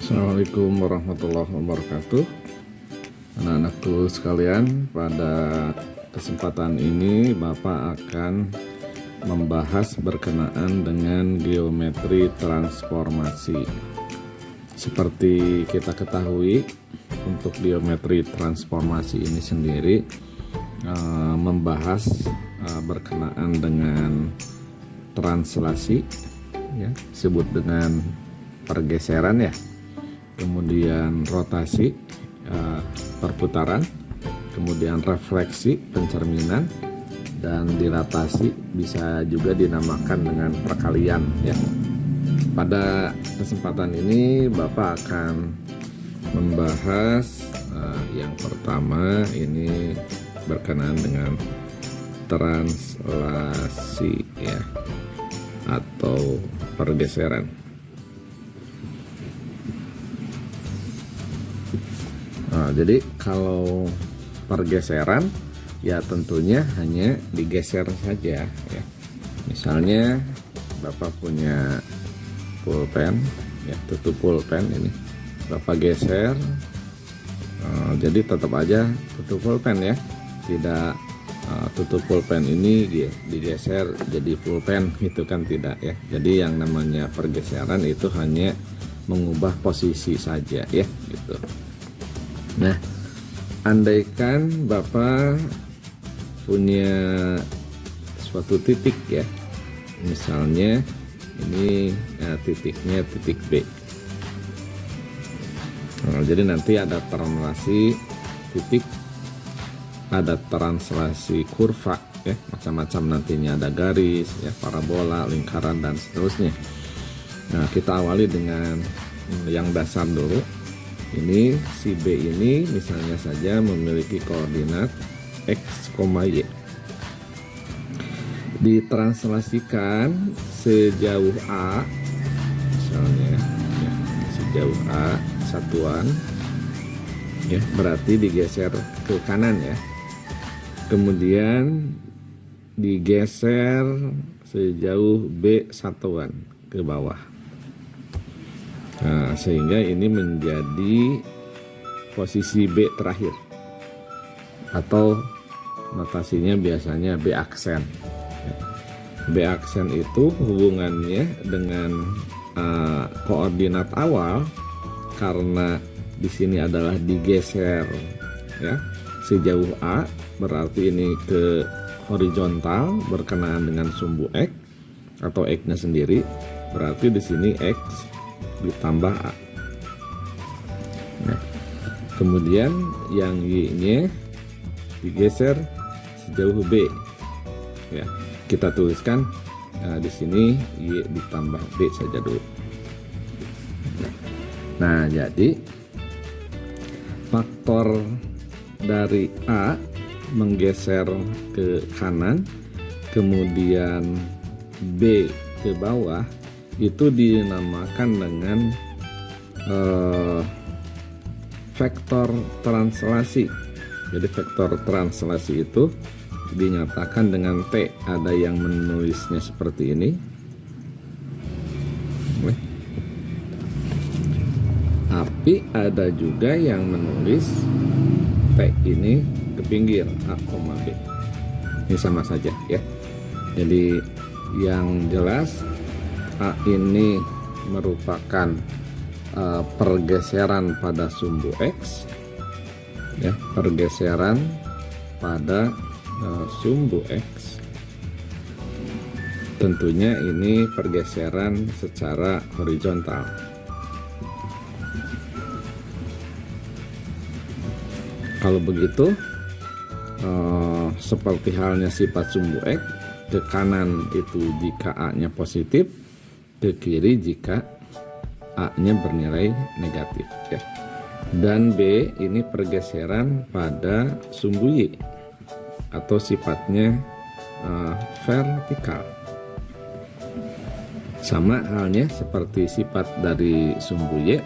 Assalamualaikum warahmatullahi wabarakatuh. Anak-anakku sekalian, pada kesempatan ini Bapak akan membahas berkenaan dengan geometri transformasi. Seperti kita ketahui, untuk geometri transformasi ini sendiri membahas berkenaan dengan translasi, ya, disebut dengan pergeseran, ya, kemudian rotasi, perputaran, kemudian refleksi, pencerminan, dan dilatasi, bisa juga dinamakan dengan perkalian, ya. Pada kesempatan ini Bapak akan membahas yang pertama ini berkenaan dengan translasi, ya, atau pergeseran. Jadi kalau pergeseran, ya tentunya hanya digeser saja, ya. Misalnya Bapak punya pulpen, ya, tutup pulpen ini Bapak geser, jadi tetap aja tutup pulpen, ya, tidak tutup pulpen ini digeser jadi pulpen, gitu kan, tidak, ya. Jadi yang namanya pergeseran itu hanya mengubah posisi saja, ya, gitu. Nah, andaikan Bapak punya suatu titik, ya, misalnya ini titiknya titik B. Jadi nanti ada translasi titik, ada translasi kurva, ya, macam-macam nantinya, ada garis, ya, parabola, lingkaran, dan seterusnya. Nah, kita awali dengan yang dasar dulu. Ini si B ini misalnya saja memiliki koordinat X, Y. Ditranslasikan sejauh A, misalnya, ya, sejauh A satuan, ya, berarti digeser ke kanan, ya. Kemudian digeser sejauh B satuan ke bawah. Nah, sehingga ini menjadi posisi B terakhir, atau notasinya biasanya B aksen. B aksen itu hubungannya dengan koordinat awal, karena di sini adalah digeser, ya, sejauh A, berarti ini ke horizontal berkenaan dengan sumbu X atau X-nya sendiri, berarti di sini X ditambah A. Nah, kemudian yang Y-nya digeser sejauh B, ya. Kita tuliskan di sini Y ditambah B saja dulu. Nah, jadi faktor dari A menggeser ke kanan, kemudian B ke bawah, itu dinamakan dengan vektor translasi. Jadi vektor translasi itu dinyatakan dengan T. Ada yang menulisnya seperti ini, tapi ada juga yang menulis T ini ke pinggir, A, B. Ini sama saja, ya. Jadi yang jelas A ini merupakan pergeseran pada sumbu X, ya, pergeseran pada sumbu X. Tentunya ini pergeseran secara horizontal. Kalau begitu, seperti halnya sifat sumbu X, ke kanan itu jika A-nya positif, ke kiri jika A-nya bernilai negatif, ya. Dan B ini pergeseran pada sumbu Y, atau sifatnya vertikal. Sama halnya seperti sifat dari sumbu Y,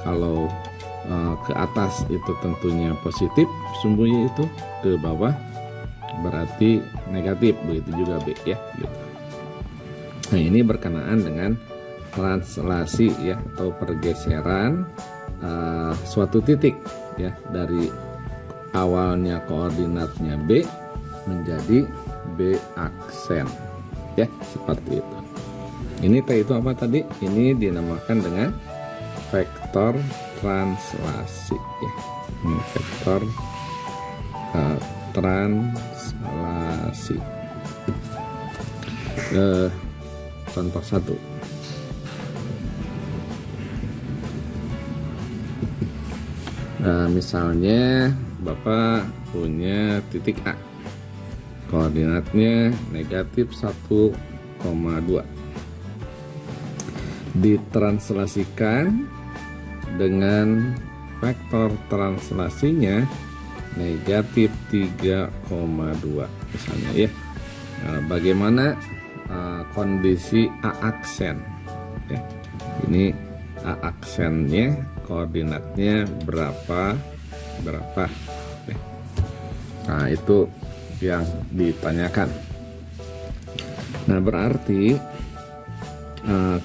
kalau ke atas itu tentunya positif sumbu Y, itu ke bawah berarti negatif, begitu juga B, ya, gitu. Nah, ini berkenaan dengan translasi ya, atau pergeseran suatu titik ya, dari awalnya koordinatnya B menjadi B aksen ya, seperti itu. Ini T itu apa tadi? Ini dinamakan dengan vektor translasi ya. Ini vektor translasi. Contoh 1. Misalnya Bapak punya titik A, koordinatnya negatif 1,2, ditranslasikan dengan vektor translasinya negatif 3,2 misalnya ya. Bagaimana kondisi A aksen ya? Ini A aksennya koordinatnya berapa ya. Nah, itu yang ditanyakan. Nah, berarti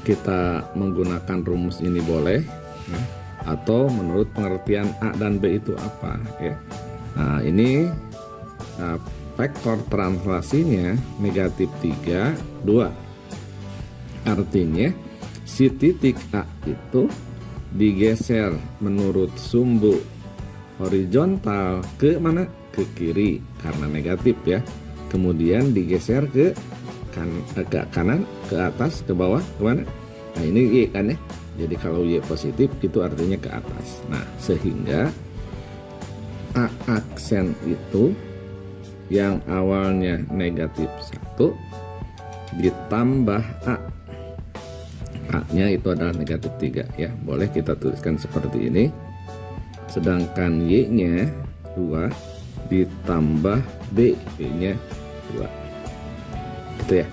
kita menggunakan rumus ini boleh ya, atau menurut pengertian A dan B itu apa ya. Nah, ini vektor translasinya negatif 3, 2. Artinya si titik A itu digeser menurut sumbu horizontal ke mana? Ke kiri karena negatif ya. Kemudian digeser ke kanan, ke atas, ke bawah, ke mana? Nah, ini Y kan ya. Jadi kalau Y positif itu artinya ke atas. Nah, sehingga A aksen itu yang awalnya negatif 1 ditambah A. A-nya itu adalah negatif 3 ya. Boleh kita tuliskan seperti ini. Sedangkan Y-nya 2 ditambah B, B-nya 2. Gitu ya.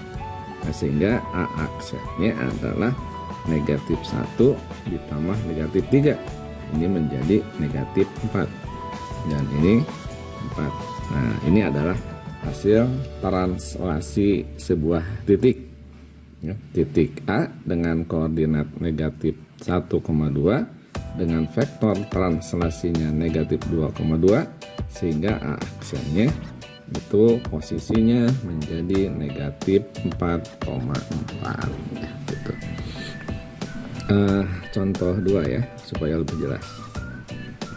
Nah, sehingga A aksennya adalah negatif 1 ditambah negatif 3. Ini menjadi negatif 4. Dan ini 4. Nah, ini adalah hasil translasi sebuah titik ya, titik A dengan koordinat negatif 1,2 dengan vektor translasinya negatif 2,2 sehingga A aksennya itu posisinya menjadi negatif 4,4 ya, gitu. Contoh 2 ya, supaya lebih jelas.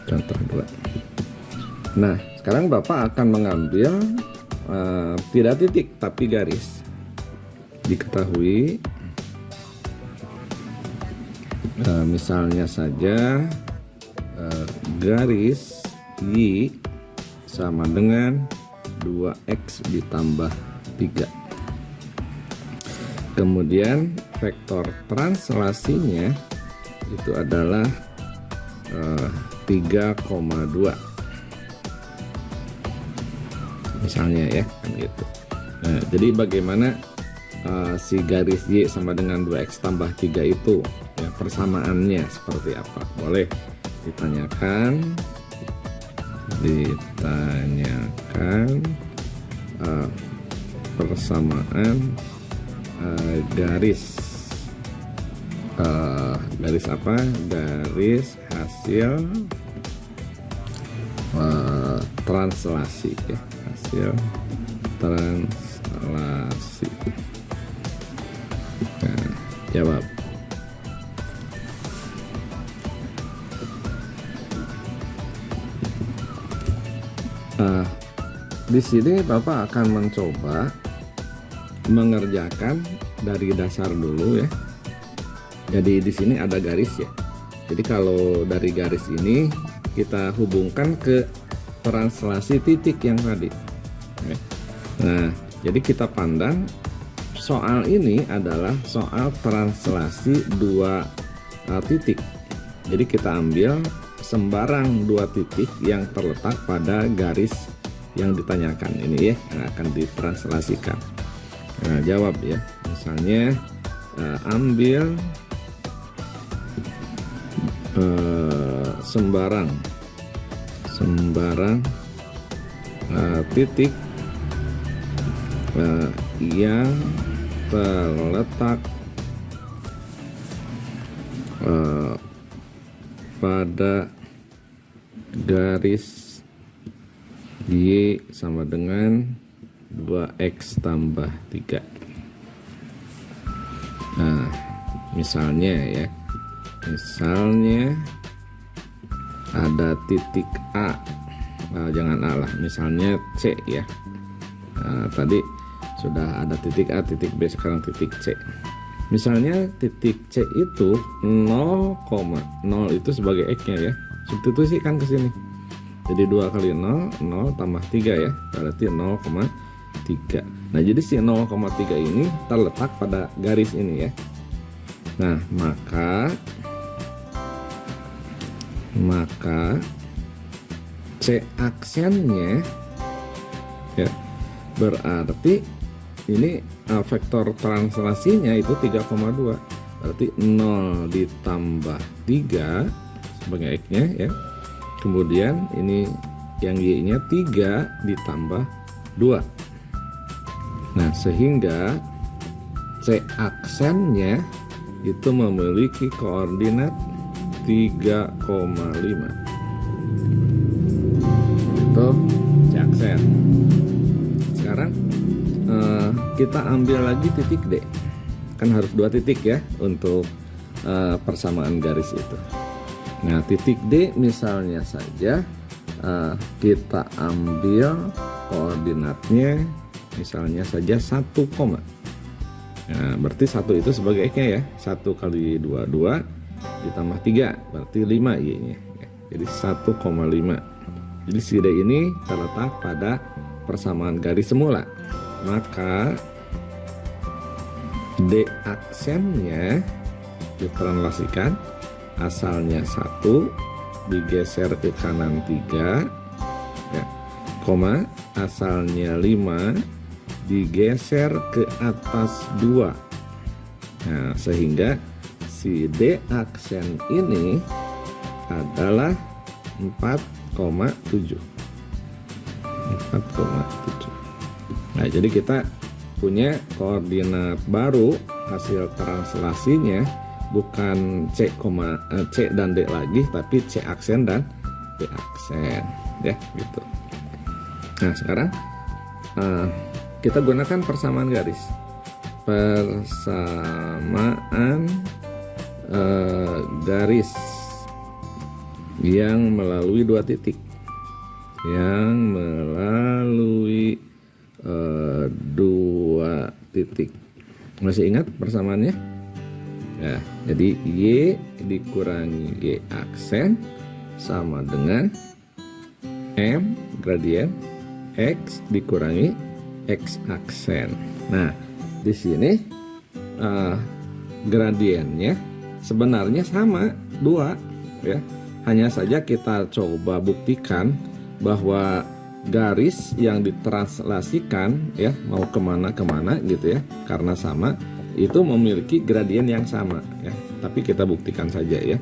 Contoh 2. Nah, sekarang Bapak akan mengambil tidak titik tapi garis. Diketahui misalnya saja garis Y sama dengan 2X ditambah 3. Kemudian vektor translasinya itu adalah 3,2 misalnya ya kan gitu. Nah, jadi bagaimana si garis Y sama dengan 2X tambah 3 itu ya, persamaannya seperti apa? Boleh ditanyakan persamaan garis garis apa? Garis hasil translasi ya, hasil translasi. Nah, jawab. Di sini Bapak akan mencoba mengerjakan dari dasar dulu ya. Jadi di sini ada garis ya. Jadi kalau dari garis ini kita hubungkan ke translasi titik yang tadi. Nah, jadi kita pandang soal ini adalah soal translasi 2 titik. Jadi kita ambil sembarang 2 titik yang terletak pada garis yang ditanyakan ini ya, yang akan ditranslasikan. Nah, jawab ya. Misalnya ambil sembarang titik yang terletak eh, pada garis Y sama dengan 2x tambah 3. Nah, misalnya ya, misalnya ada titik A, jangan A lah, misalnya C ya. Nah, tadi sudah ada titik A, titik B, sekarang titik C. Misalnya titik C itu 0, itu sebagai X-nya ya. Substitusikan ke sini. Jadi 2 kali 0, 0 tambah 3 ya. Berarti 0,3. Nah, jadi si 0,3 ini terletak pada garis ini ya. Nah, maka C aksennya ya, berarti ini vektor translasinya itu 3,2. Berarti 0 ditambah 3 sebagai X-nya ya. Kemudian ini yang Y-nya 3 ditambah 2. Nah, sehingga C aksennya itu memiliki koordinat 3,5. Itu C aksen. Sekarang kita ambil lagi titik D. Kan harus 2 titik ya untuk persamaan garis itu. Nah, titik D misalnya saja kita ambil koordinatnya misalnya saja 1, nah, berarti 1 itu sebagai X-nya ya. 1 kali 2 ditambah 3 berarti 5 Y-nya ya. Jadi 1,5. Jadi si D ini terletak pada persamaan garis semula. Maka D aksennya ditranslasikan, asalnya 1 digeser ke kanan 3 ya, koma asalnya 5 digeser ke atas 2. Nah, sehingga si D aksen ini adalah 4,7. Nah, jadi kita punya koordinat baru, hasil translasinya bukan C dan D lagi, tapi C aksen dan D aksen ya gitu. Nah, sekarang kita gunakan persamaan garis. Persamaan garis yang melalui 2 titik. Yang melalui 2 titik. Masih ingat persamaannya? Ya, jadi Y dikurangi Y aksen sama dengan M gradien X dikurangi X aksen. Nah, di sini gradiennya sebenarnya sama 2 ya. Hanya saja kita coba buktikan bahwa garis yang ditranslasikan ya, mau kemana gitu ya, karena sama itu memiliki gradien yang sama ya. Tapi kita buktikan saja ya.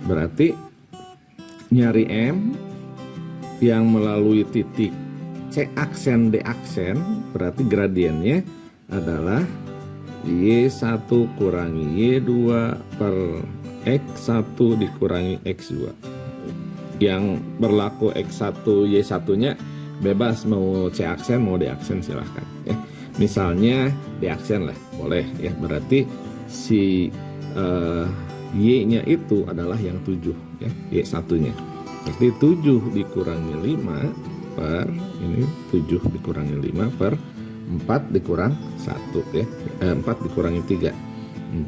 Berarti nyari M yang melalui titik C aksen D aksen, berarti gradiennya adalah Y1 kurangi Y2 per X1 dikurangi X2. Yang berlaku X1 Y1 nya bebas, mau C aksen mau D aksen silahkan ya. Misalnya D aksen lah boleh ya. Berarti si Y nya itu adalah yang 7 ya, Y1 nya. Berarti 7 dikurangi 5 per ini 7 dikurangi 5 per 4 dikurang 1 ya. 4 dikurangi 3,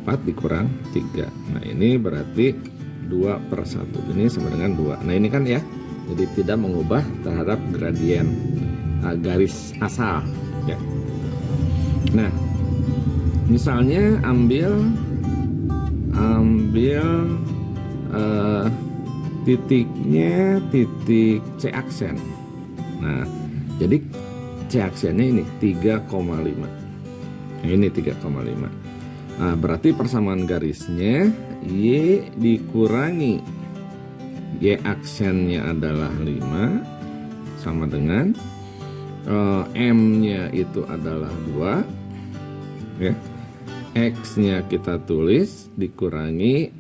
4 dikurang 3. Nah, ini berarti 2/1. Ini sama dengan 2. Nah, ini kan ya, jadi tidak mengubah terhadap gradien garis asal ya. Nah, misalnya ambil titiknya titik C aksen. Nah, jadi C aksennya ini 3,5. Nah, ini 3,5. Nah, berarti persamaan garisnya Y dikurangi Y aksennya adalah 5 sama dengan M-nya itu adalah 2 ya. X-nya kita tulis dikurangi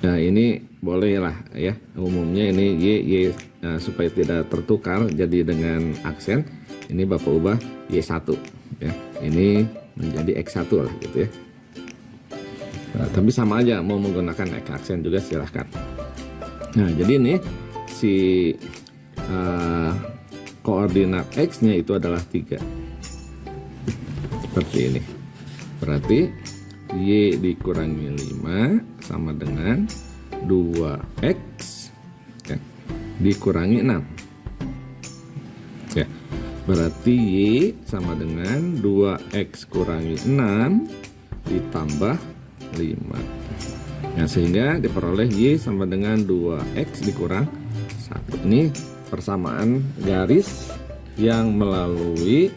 Nah ini bolehlah ya, umumnya ini Y supaya tidak tertukar jadi dengan aksen, ini Bapak ubah Y1 ya, ini menjadi X1 lah gitu ya. Nah, tapi sama aja mau menggunakan X aksen juga silahkan. Nah jadi ini si koordinat X-nya itu adalah 3 seperti ini, berarti Y dikurangi 5 sama dengan 2X ya, dikurangi 6 ya, berarti Y sama dengan 2X kurangi 6 ditambah 5. Nah sehingga diperoleh Y sama dengan 2X dikurang 1. Ini persamaan garis yang melalui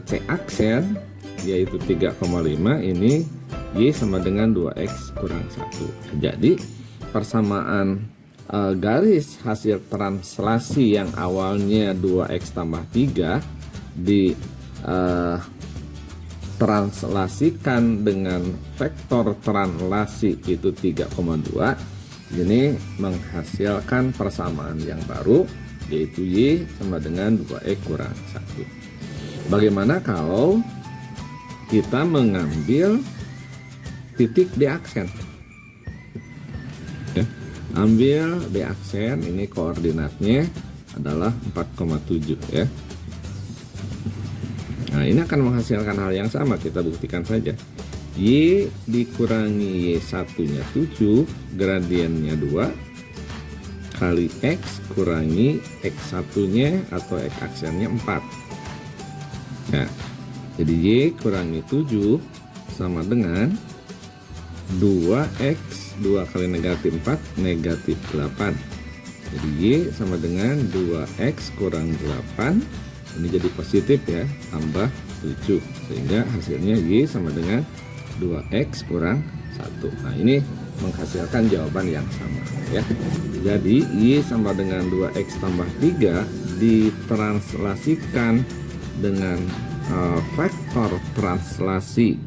C aksen yaitu 3,5, ini Y sama dengan 2X kurang 1. Jadi persamaan garis hasil translasi yang awalnya 2X tambah 3 ditranslasikan dengan vektor translasi itu 3,2, ini menghasilkan persamaan yang baru yaitu Y sama dengan 2X kurang 1. Bagaimana kalau kita mengambil titik di aksen ya, ambil di aksen, ini koordinatnya adalah 4,7 ya. Nah ini akan menghasilkan hal yang sama, kita buktikan saja. Y dikurangi Y1 nya 7, gradiennya 2 kali X kurangi X1 nya atau X aksennya 4. Nah jadi Y kurangi 7 sama dengan 2X, 2 kali negatif 4, negatif 8. Jadi Y sama dengan 2X kurang 8, ini jadi positif ya, tambah 7. Sehingga hasilnya Y sama dengan 2X kurang 1. Nah ini menghasilkan jawaban yang sama ya. Jadi Y sama dengan 2X tambah 3 ditranslasikan dengan vektor translasi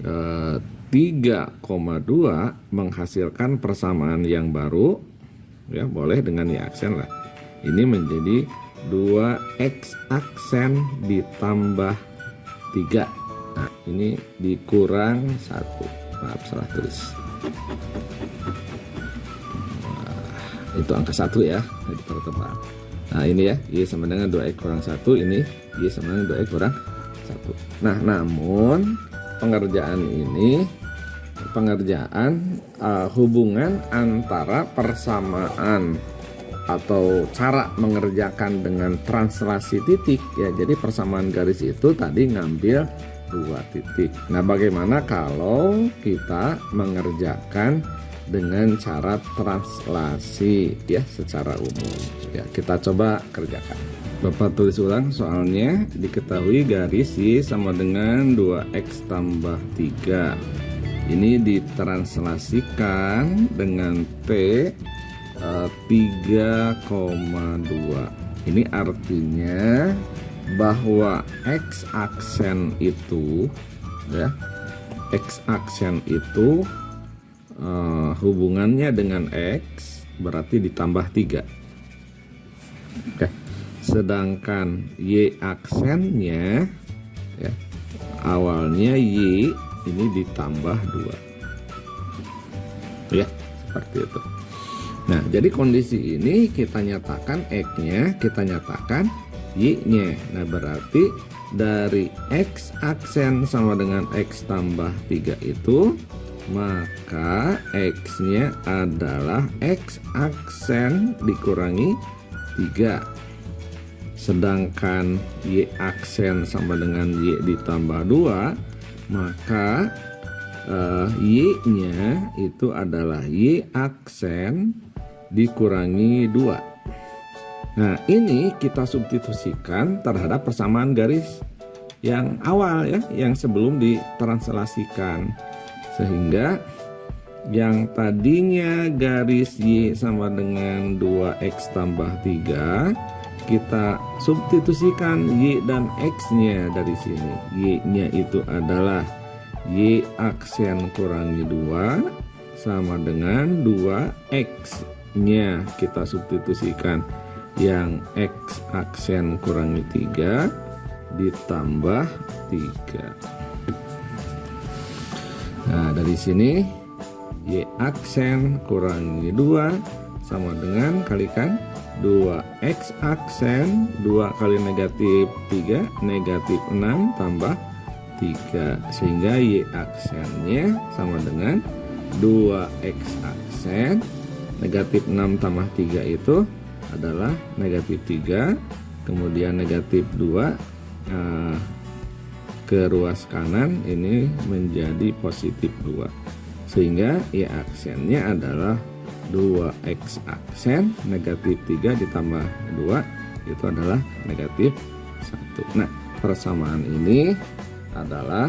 3,2 menghasilkan persamaan yang baru ya, boleh dengan Y aksen lah. Ini menjadi 2X aksen ditambah 3. Nah ini dikurang 1, maaf salah tulis. Nah, itu angka 1 ya, jadi pertebal. Nah ini ya, Y sama dengan 2X kurang 1, ini Y sama dengan 2X kurang 1. Nah namun pengerjaan ini, hubungan antara persamaan atau cara mengerjakan dengan translasi titik ya. Jadi persamaan garis itu tadi ngambil 2 titik. Nah bagaimana kalau kita mengerjakan dengan cara translasi ya secara umum ya, kita coba kerjakan. Bapak tulis ulang soalnya. Diketahui garis Y sama dengan 2X tambah 3 ini ditranslasikan dengan T 3,2. Ini artinya bahwa X aksen itu ya, X aksen itu hubungannya dengan X berarti ditambah 3. Oke. Sedangkan Y aksennya ya, awalnya Y ini ditambah 2 ya, seperti itu. Nah jadi kondisi ini kita nyatakan X-nya, kita nyatakan Y-nya. Nah berarti dari X aksen sama dengan X tambah 3 itu, maka X-nya adalah X aksen dikurangi 3. Sedangkan Y aksen sama dengan Y ditambah 2, maka Y-nya itu adalah Y aksen dikurangi 2. Nah ini kita substitusikan terhadap persamaan garis yang awal ya, yang sebelum ditranslasikan. Sehingga yang tadinya garis Y sama dengan 2X tambah 3, kita substitusikan Y dan X-nya dari sini. Y-nya itu adalah Y aksen kurangi 2 sama dengan 2X nya kita substitusikan, yang X aksen kurangi 3 ditambah 3. Nah, dari sini Y aksen kurangi 2 sama dengan kalikan 2X aksen 2 kali negatif 3 negatif 6 tambah 3, sehingga Y aksennya sama dengan 2X aksen negatif 6 tambah 3 itu adalah negatif 3, kemudian negatif 2 ke ruas kanan ini menjadi positif 2, sehingga Y aksennya adalah 2X aksen negatif 3 ditambah 2 itu adalah negatif 1. Nah, persamaan ini adalah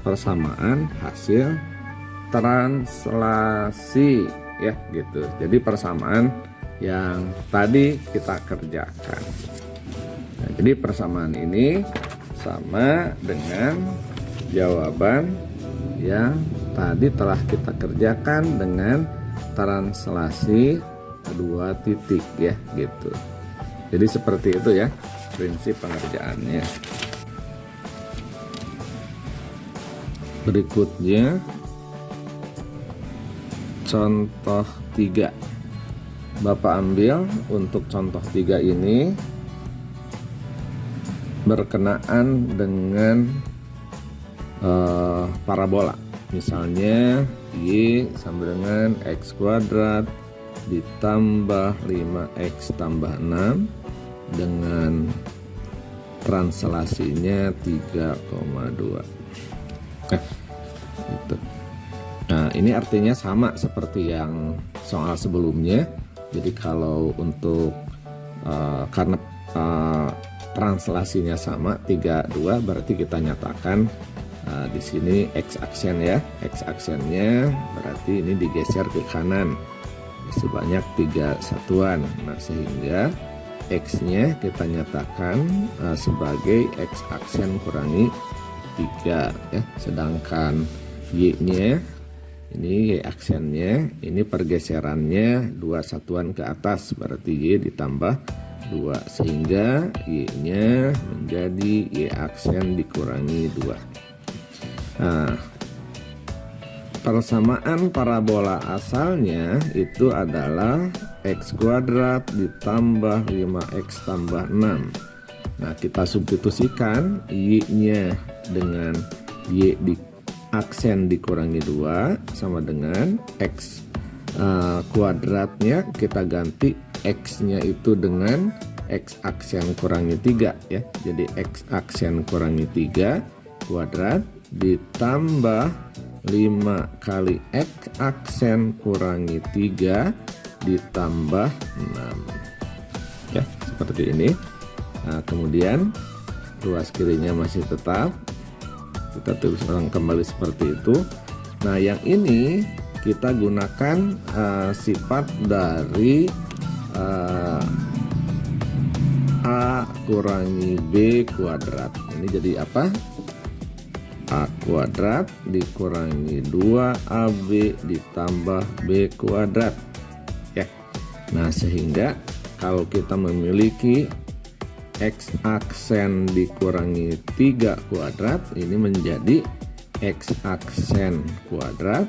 persamaan hasil translasi ya gitu. Jadi persamaan yang tadi kita kerjakan. Nah, jadi persamaan ini sama dengan jawaban yang tadi telah kita kerjakan dengan translasi 2 titik ya gitu. Jadi seperti itu ya prinsip pengerjaannya. Berikutnya contoh 3. Bapak ambil untuk contoh 3 ini berkenaan dengan parabola. Misalnya Y sama dengan X kuadrat ditambah 5X tambah 6 dengan translasinya 3,2. Gitu. Nah, ini artinya sama seperti yang soal sebelumnya. Jadi kalau untuk karena translasinya sama 32, berarti kita nyatakan di sini X aksen ya. X aksennya berarti ini digeser ke kanan sebanyak 3 satuan. Nah, sehingga X-nya kita nyatakan sebagai X aksen kurangi 3 ya. Sedangkan Y-nya ini Y aksennya ini pergeserannya 2 satuan ke atas, berarti Y ditambah 2, sehingga Y-nya menjadi Y aksen dikurangi 2. Nah, persamaan parabola asalnya itu adalah X kuadrat ditambah 5X tambah 6. Nah, kita substitusikan Y-nya dengan Y di aksen dikurangi 2 sama dengan X kuadratnya kita ganti X-nya itu dengan X aksen kurangi 3 ya. Jadi X aksen kurangi 3 kuadrat ditambah 5 kali X aksen kurangi 3 ditambah 6 ya, seperti ini. Nah, kemudian ruas kirinya masih tetap kita tulis ulang kembali seperti itu. Nah, yang ini kita gunakan sifat dari A kurangi B kuadrat. Ini jadi apa? A kuadrat dikurangi 2AB ditambah B kuadrat ya. Nah, sehingga kalau kita memiliki X aksen dikurangi 3 kuadrat, ini menjadi X aksen kuadrat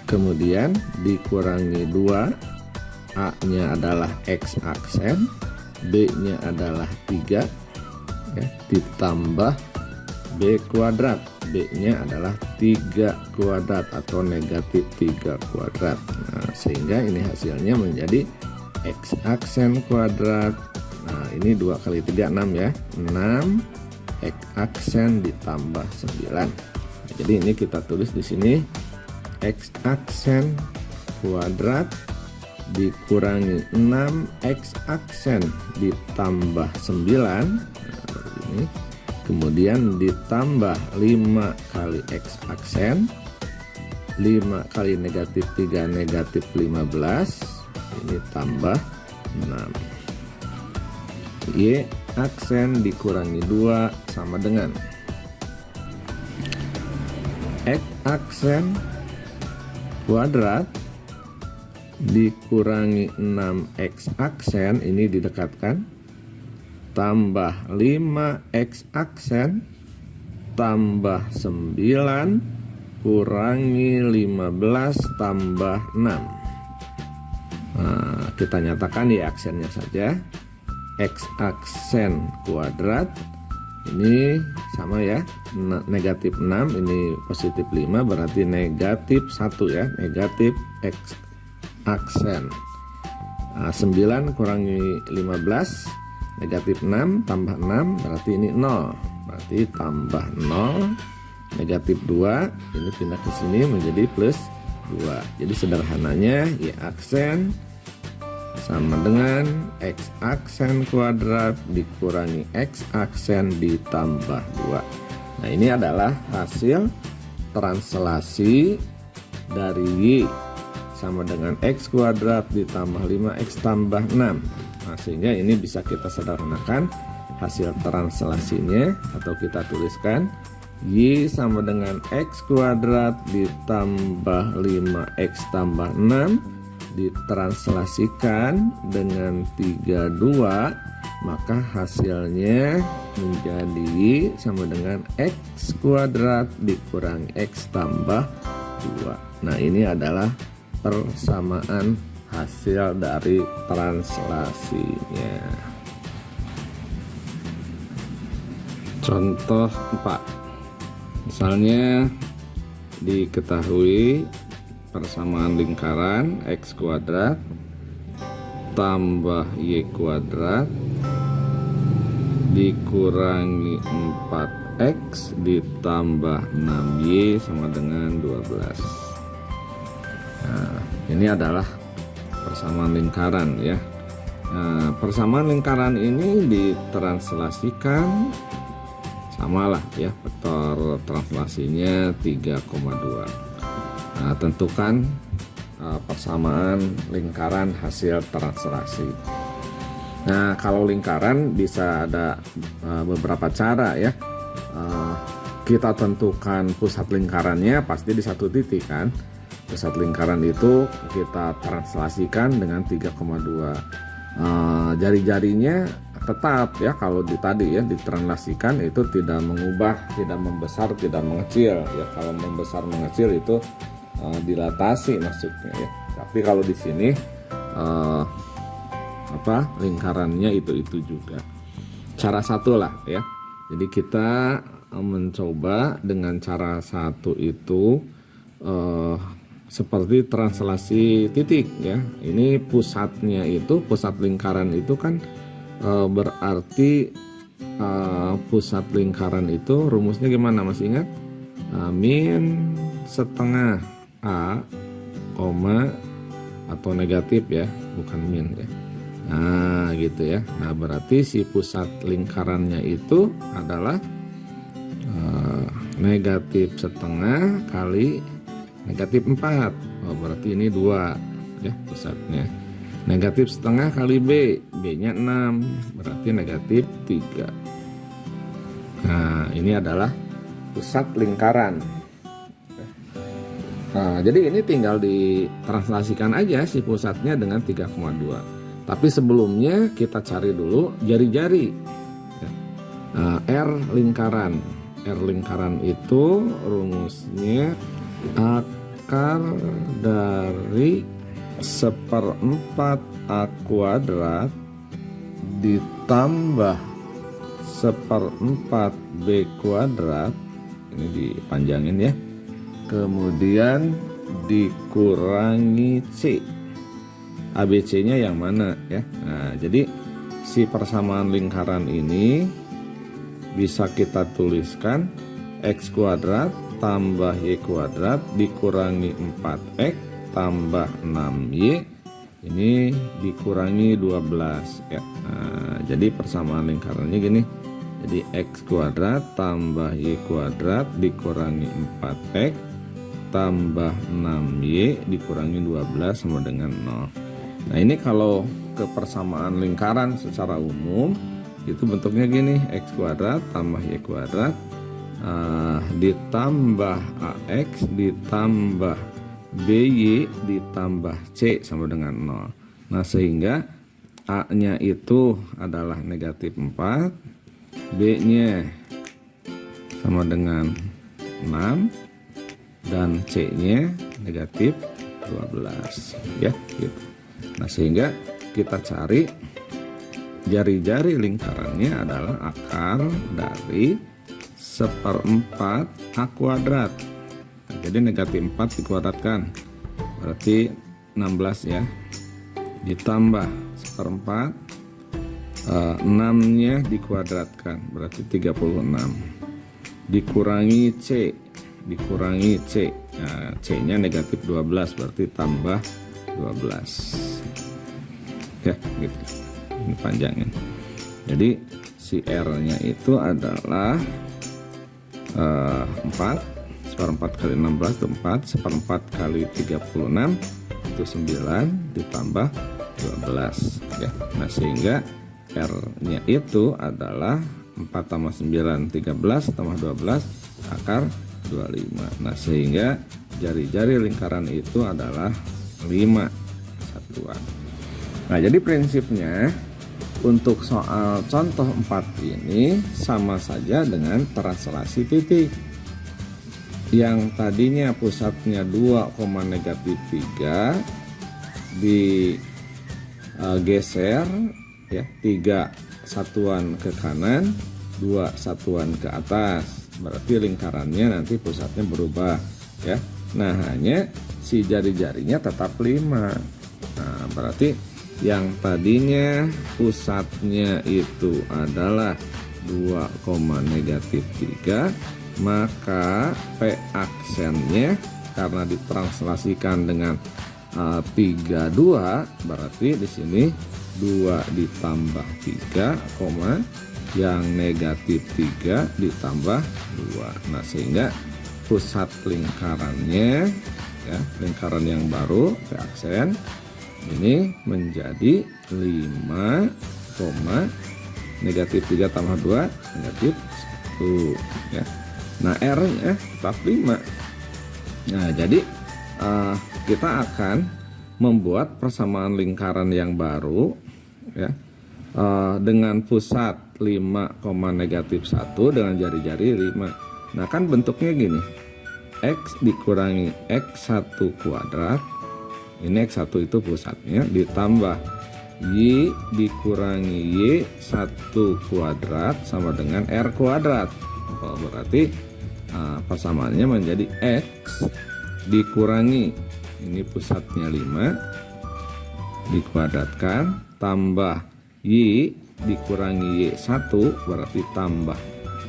kemudian dikurangi 2, A nya adalah X aksen, B nya adalah 3 ya, ditambah B kuadrat, B nya adalah 3 kuadrat atau negatif 3 kuadrat. Nah, sehingga ini hasilnya menjadi X aksen kuadrat. Nah, ini 2 kali 3 6 ya, 6 X aksen ditambah 9. Nah, jadi ini kita tulis di sini X aksen kuadrat dikurangi 6 X aksen ditambah 9. Nah, ini kemudian ditambah 5 kali X aksen, 5 kali negatif 3 negatif 15, ini tambah 6. Y aksen dikurangi 2 sama dengan aksen kuadrat dikurangi 6x aksen, ini didekatkan, tambah 5x aksen tambah 9 kurangi 15 tambah 6. Nah, kita nyatakan ya aksennya saja. X aksen kuadrat ini sama ya, negatif 6, ini positif 5, berarti negatif 1 ya, negatif X aksen. 9 kurangi 15, negatif 6 tambah 6, berarti ini 0, berarti tambah 0, negatif 2, ini pindah ke sini menjadi plus 2. Jadi sederhananya Y aksen sama dengan X aksen kuadrat dikurangi X aksen ditambah 2. Nah, ini adalah hasil translasi dari Y sama dengan X kuadrat ditambah 5X tambah 6. Nah, sehingga ini bisa kita sederhanakan hasil translasinya, atau kita tuliskan Y sama dengan X kuadrat ditambah 5X tambah 6 ditranslasikan dengan 32, maka hasilnya menjadi sama dengan X kuadrat dikurangi X tambah 2. Nah, ini adalah persamaan hasil dari translasinya. Contoh 4. Misalnya diketahui persamaan lingkaran X kuadrat tambah Y kuadrat dikurangi 4X ditambah 6Y sama dengan 12. Nah, ini adalah persamaan lingkaran ya. Nah, persamaan lingkaran ini ditranslasikan samalah ya, vektor translasinya 3,2. Nah, tentukan persamaan lingkaran hasil translasi. Nah, kalau lingkaran bisa ada beberapa cara ya. Kita tentukan pusat lingkarannya pasti di satu titik kan. Pusat lingkaran itu kita translasikan dengan 3,2. Jari-jarinya tetap ya, kalau tadi ya ditranslasikan itu tidak mengubah, tidak membesar, tidak mengecil ya. Kalau membesar mengecil itu dilatasi maksudnya ya. Tapi kalau di sini lingkarannya itu juga. Cara satu lah ya. Jadi kita mencoba dengan cara satu itu seperti translasi titik ya. Ini pusatnya itu, pusat lingkaran itu kan berarti pusat lingkaran itu rumusnya gimana, masih ingat? Min setengah A, koma, atau negatif ya, bukan min ya. Nah gitu ya. Nah berarti si pusat lingkarannya itu adalah negatif setengah kali negatif 4. Oh, berarti ini 2 ya pusatnya. Negatif setengah kali B, B nya 6, berarti negatif 3. Nah ini adalah pusat lingkaran. Nah, jadi ini tinggal ditranslasikan aja si pusatnya dengan 3,2. Tapi sebelumnya kita cari dulu jari-jari. R lingkaran. R lingkaran itu rumusnya akar dari 1/4 A kuadrat ditambah 1/4 B kuadrat. Ini dipanjangin ya. Kemudian dikurangi C. ABC-nya yang mana ya. Nah, jadi si persamaan lingkaran ini bisa kita tuliskan X kuadrat tambah Y kuadrat dikurangi 4X tambah 6Y, ini dikurangi 12 ya. Nah, jadi persamaan lingkarannya gini. Jadi X kuadrat tambah Y kuadrat dikurangi 4X tambah 6Y dikurangi 12 sama dengan 0. Nah ini kalau ke persamaan lingkaran secara umum itu bentuknya gini, X kuadrat tambah Y kuadrat ditambah AX ditambah BY ditambah C sama dengan 0. Nah, sehingga A-nya itu adalah negatif 4, B-nya sama dengan 6, dan C-nya negatif 12. Ya, gitu. Nah, sehingga kita cari jari-jari lingkarannya adalah akar dari 1/4 A kuadrat. Nah, jadi negatif 4 dikuadratkan berarti 16 ya, ditambah 1/4 6-nya dikuadratkan berarti 36, dikurangi C, nah, C-nya negatif 12 berarti tambah 12 ya, gitu. Ini panjangin. Jadi si R-nya itu adalah 4, 1/4 kali 16 itu 4, 1/4 kali 36 itu 9 ditambah 12 ya. Nah, sehingga R-nya itu adalah 4 tambah 9 13 tambah 12 akar 25. Nah, sehingga jari-jari lingkaran itu adalah 5 satuan. Nah, jadi prinsipnya untuk soal contoh 4 ini sama saja dengan translasi titik. Yang tadinya pusatnya 2,-3 digeser ya, 3 satuan ke kanan, 2 satuan ke atas. Berarti lingkarannya nanti pusatnya berubah ya. Nah, hanya si jari-jarinya tetap 5. Nah, berarti yang tadinya pusatnya itu adalah 2,-3, maka P aksennya karena ditranslasikan dengan 32, berarti di sini 2 ditambah 3, yang negatif 3 ditambah 2. Nah, sehingga pusat lingkarannya ya, lingkaran yang baru P aksen ini menjadi 5, negatif 3 tambah 2 negatif 1 ya. Nah, R-nya tetap 5. Nah, jadi kita akan membuat persamaan lingkaran yang baru ya, dengan pusat 5,-1 dengan jari-jari 5. Nah, kan bentuknya gini, X dikurangi X1 kuadrat, ini X1 itu pusatnya, ditambah Y dikurangi Y1 kuadrat sama dengan R kuadrat. Berarti persamaannya menjadi X dikurangi, ini pusatnya 5 dikuadratkan, tambah Y dikurangi Y1 berarti tambah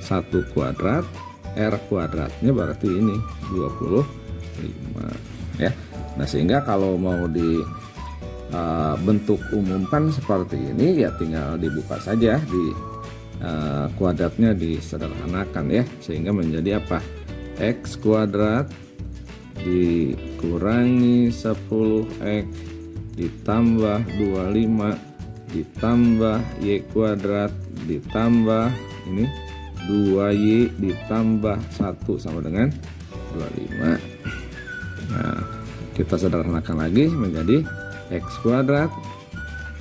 1 kuadrat, R kuadratnya berarti ini 25 ya. Nah, sehingga kalau mau di bentuk umumkan seperti ini ya, tinggal dibuka saja di kuadratnya, disederhanakan ya, sehingga menjadi apa? X kuadrat dikurangi 10x ditambah 25 ditambah Y kuadrat ditambah ini 2Y ditambah 1 sama dengan 25. Nah, kita sederhanakan lagi menjadi X kuadrat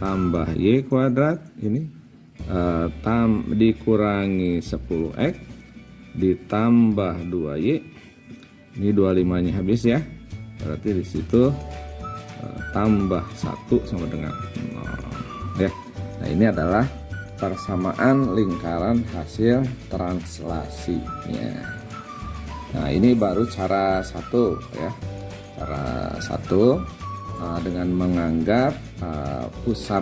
tambah Y kuadrat ini dikurangi 10x ditambah 2Y, ini 25-nya habis ya, berarti di situ tambah 1 sama dengan 0 ya. Nah, ini adalah persamaan lingkaran hasil translasinya. Nah, ini baru cara 1 ya. Cara 1 dengan menganggap pusat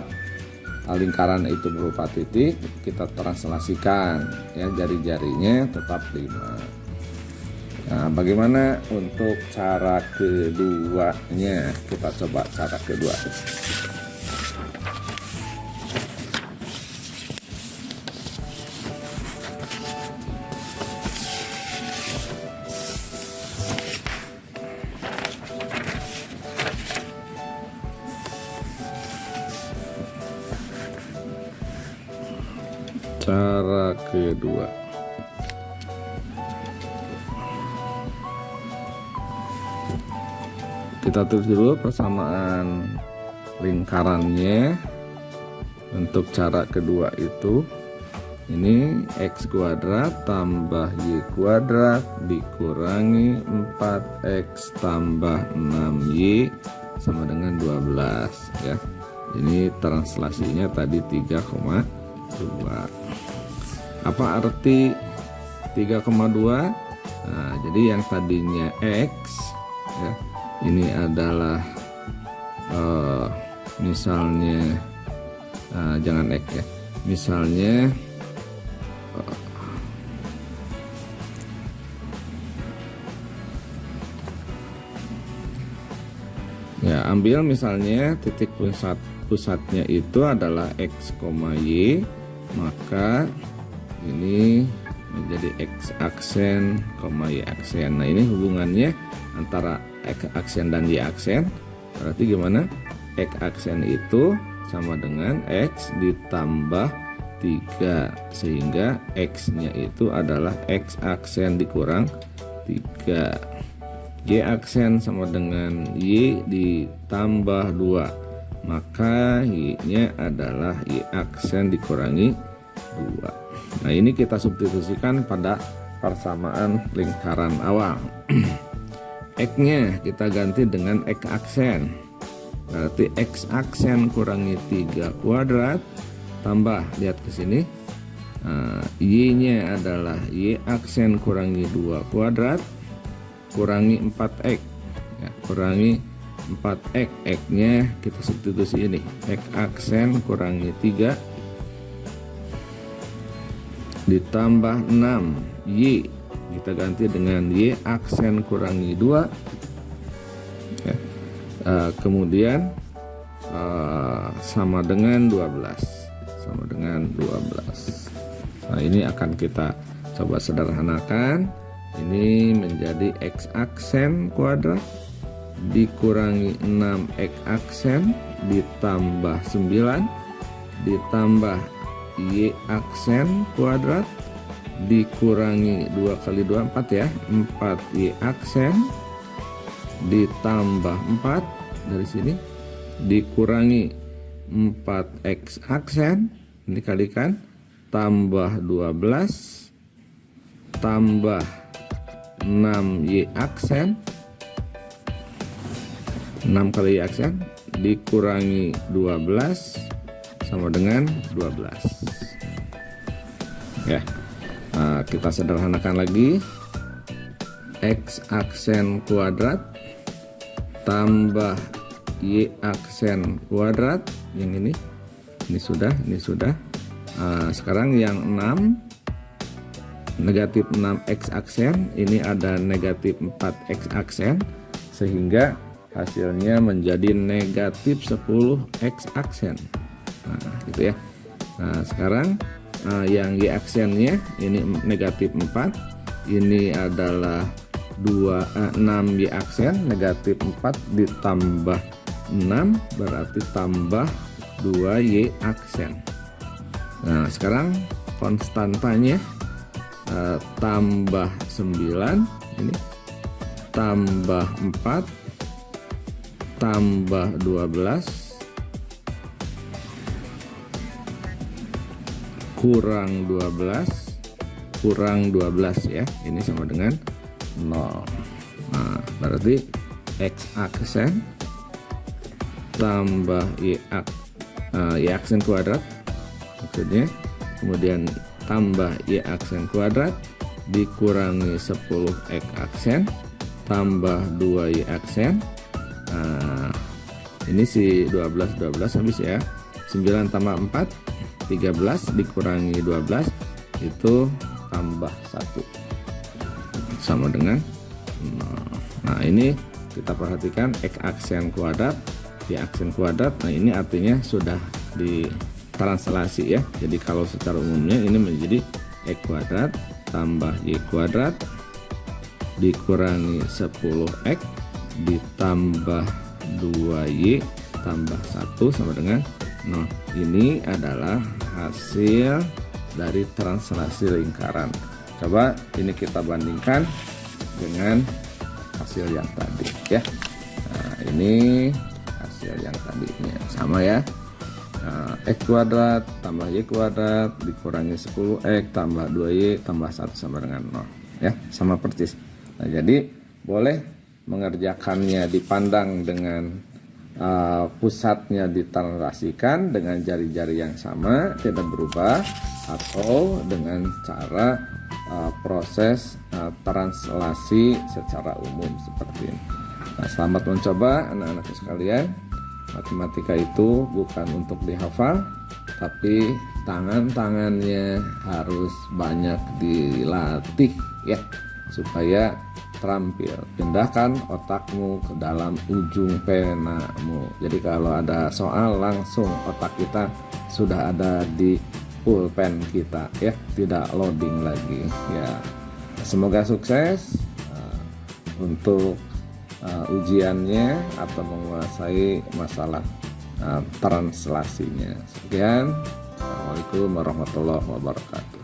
lingkaran itu berupa titik, kita translasikan ya, jari-jarinya tetap 5. Nah, bagaimana untuk cara keduanya? Kita coba cara kedua. Cara kedua, kita tulis dulu persamaan lingkarannya. Untuk cara kedua itu, ini x kuadrat tambah y kuadrat dikurangi 4x tambah 6y sama dengan 12 ya. Ini translasinya tadi 3,2. Apa arti 3,2? Nah, jadi yang tadinya x ya, ini adalah misalnya jangan x ya, misalnya ya, ambil misalnya titik pusatnya itu adalah x, y, maka ini menjadi x aksen, y aksen. Nah, ini hubungannya antara x aksen dan y aksen. Berarti gimana? X aksen itu sama dengan x ditambah 3, sehingga x nya itu adalah x aksen dikurang 3. Y aksen sama dengan y ditambah 2, maka y nya adalah y aksen dikurangi 2. Nah, ini kita substitusikan pada persamaan lingkaran awal. X nya kita ganti dengan x aksen, berarti x aksen kurangi 3 kuadrat tambah, lihat ke sini, y nya adalah y aksen kurangi 2 kuadrat kurangi 4x ya, kurangi 4x. X nya kita substitusi ini, x aksen kurangi 3 ditambah 6 y, kita ganti dengan y aksen kurangi 2 ya. Kemudian sama dengan 12, sama dengan 12. Nah, ini akan kita coba sederhanakan. Ini menjadi x aksen kuadrat dikurangi 6x aksen ditambah 9 ditambah y aksen kuadrat dikurangi 2 kali 2 4 ya, 4y aksen ditambah 4 dari sini dikurangi 4x aksen, ini kalikan, tambah 12 tambah 6y aksen, 6 kali y aksen dikurangi 12 sama dengan 12 ya. Nah, kita sederhanakan lagi, x aksen kuadrat tambah y aksen kuadrat, yang ini sudah. Sekarang yang 6 negatif 6x aksen, ini ada negatif 4x aksen, sehingga hasilnya menjadi negatif 10x aksen. Nah, gitu ya. Nah, sekarang yang y aksennya ini negatif 4, ini adalah 6y aksen, negatif 4 ditambah 6 berarti tambah 2y aksen. Nah, sekarang konstantanya tambah 9, ini tambah 4 tambah 12 kurang 12 ya, ini sama dengan 0. Nah, berarti x aksen tambah y aksen kuadrat maksudnya, kemudian tambah y aksen kuadrat dikurangi 10x aksen tambah 2y aksen. Nah, ini si 12 habis ya. 9 tambah 4 13 dikurangi 12 itu tambah 1 sama dengan 0. Nah, ini kita perhatikan x aksen kuadrat, y aksen kuadrat. Nah, ini artinya sudah ditranslasi ya. Jadi kalau secara umumnya ini menjadi x kuadrat tambah y kuadrat dikurangi 10x ditambah 2y tambah 1 sama dengan 0. Ini adalah hasil dari translasi lingkaran. Coba ini kita bandingkan dengan hasil yang tadi ya. Nah, ini hasil yang tadinya sama ya. X kuadrat tambah Y kuadrat dikurangi 10X tambah 2Y tambah 1 sama dengan 0 ya, sama persis. Nah, jadi boleh mengerjakannya dipandang dengan pusatnya ditranslasikan dengan jari-jari yang sama tidak berubah, atau dengan cara proses translasi secara umum seperti ini. Nah, selamat mencoba anak-anakku sekalian. Matematika itu bukan untuk dihafal, tapi tangan-tangannya harus banyak dilatih ya, supaya terampil. Pindahkan otakmu ke dalam ujung penamu. Jadi kalau ada soal langsung otak kita sudah ada di pulpen kita ya, tidak loading lagi ya. Semoga sukses untuk ujiannya atau menguasai masalah translasinya. Sekian, Assalamualaikum warahmatullahi wabarakatuh.